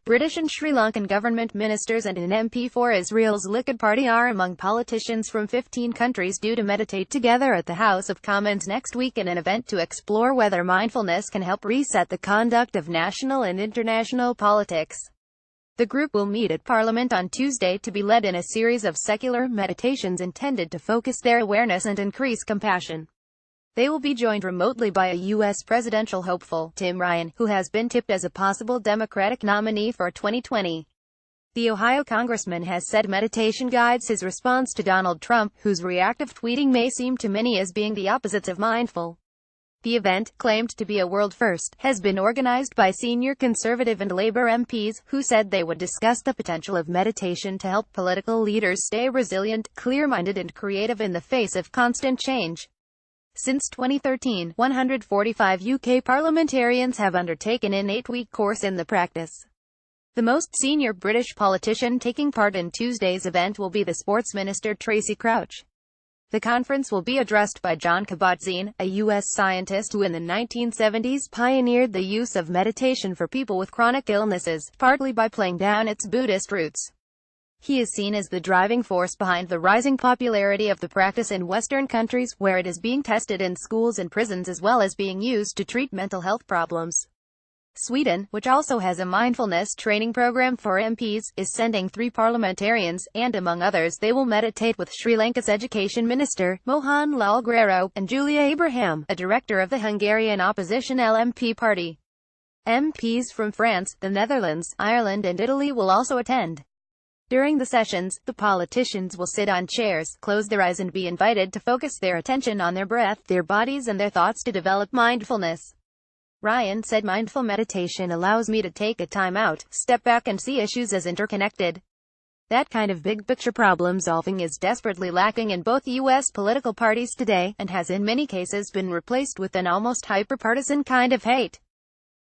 British and Sri Lankan government ministers and an MP for Israel's Likud party are among politicians from 15 countries due to meditate together at the House of Commons next week in an event to explore whether mindfulness can help reset the conduct of national and international politics. The group will meet at Parliament on Tuesday to be led in a series of secular meditations intended to focus their awareness and increase compassion. They will be joined remotely by a U.S. presidential hopeful, Tim Ryan, who has been tipped as a possible Democratic nominee for 2020. The Ohio congressman has said meditation guides his response to Donald Trump, whose reactive tweeting may seem to many as being the opposites of mindful. The event, claimed to be a world first, has been organized by senior Conservative and Labor MPs, who said they would discuss the potential of meditation to help political leaders stay resilient, clear-minded and creative in the face of constant change. Since 2013, 145 UK parliamentarians have undertaken an 8-week course in the practice. The most senior British politician taking part in Tuesday's event will be the Sports Minister Tracy Crouch. The conference will be addressed by John Kabat-Zinn, a U.S. scientist who in the 1970s pioneered the use of meditation for people with chronic illnesses, partly by playing down its Buddhist roots. He is seen as the driving force behind the rising popularity of the practice in Western countries, where it is being tested in schools and prisons as well as being used to treat mental health problems. Sweden, which also has a mindfulness training program for MPs, is sending 3 parliamentarians, and among others they will meditate with Sri Lanka's Education Minister, Mohan Lal Grero, and Julia Abraham, a director of the Hungarian opposition LMP party. MPs from France, the Netherlands, Ireland and Italy will also attend. During the sessions, the politicians will sit on chairs, close their eyes and be invited to focus their attention on their breath, their bodies and their thoughts to develop mindfulness. Ryan said mindful meditation allows me to take a time out, step back and see issues as interconnected. That kind of big-picture problem-solving is desperately lacking in both U.S. political parties today, and has in many cases been replaced with an almost hyper-partisan kind of hate.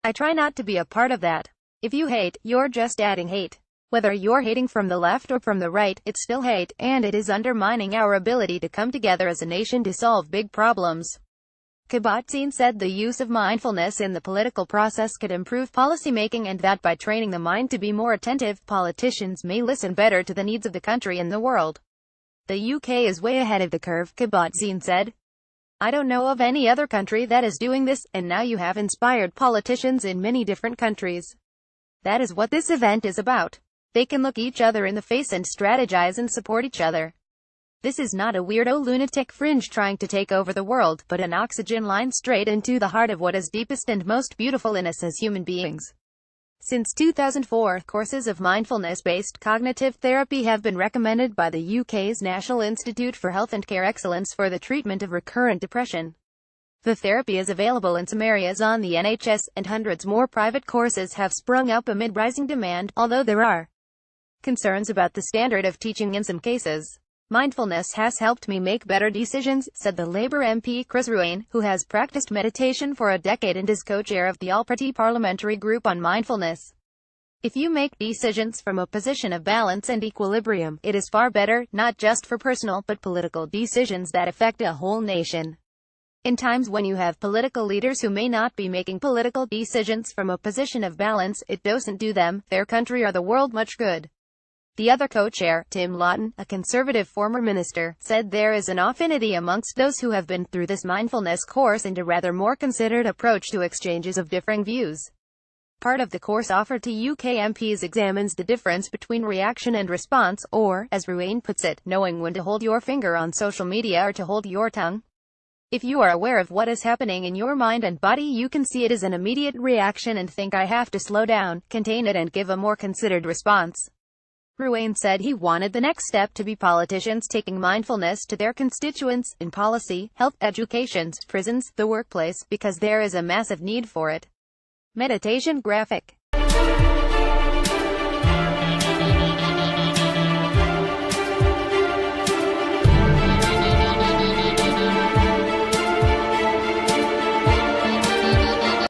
I try not to be a part of that. If you hate, you're just adding hate. Whether you're hating from the left or from the right, it's still hate, and it is undermining our ability to come together as a nation to solve big problems. Kabat-Zinn said the use of mindfulness in the political process could improve policymaking and that by training the mind to be more attentive, politicians may listen better to the needs of the country and the world. The UK is way ahead of the curve, Kabat-Zinn said. I don't know of any other country that is doing this, and now you have inspired politicians in many different countries. That is what this event is about. They can look each other in the face and strategize and support each other. This is not a weirdo lunatic fringe trying to take over the world, but an oxygen line straight into the heart of what is deepest and most beautiful in us as human beings. Since 2004, courses of mindfulness-based cognitive therapy have been recommended by the UK's National Institute for Health and Care Excellence for the treatment of recurrent depression. The therapy is available in some areas on the NHS, and hundreds more private courses have sprung up amid rising demand, although there are concerns about the standard of teaching in some cases. Mindfulness has helped me make better decisions, said the Labour MP Chris Ruane, who has practiced meditation for a decade and is co-chair of the All-Party Parliamentary Group on Mindfulness. If you make decisions from a position of balance and equilibrium, it is far better, not just for personal but political decisions that affect a whole nation. In times when you have political leaders who may not be making political decisions from a position of balance, it doesn't do them, their country or the world much good. The other co-chair, Tim Lawton, a Conservative former minister, said there is an affinity amongst those who have been through this mindfulness course and a rather more considered approach to exchanges of differing views. Part of the course offered to UK MPs examines the difference between reaction and response, or, as Ruane puts it, knowing when to hold your finger on social media or to hold your tongue. If you are aware of what is happening in your mind and body, you can see it as an immediate reaction and think I have to slow down, contain it and give a more considered response. Ruane said he wanted the next step to be politicians taking mindfulness to their constituents, in policy, health, education, prisons, the workplace, because there is a massive need for it. Meditation graphic.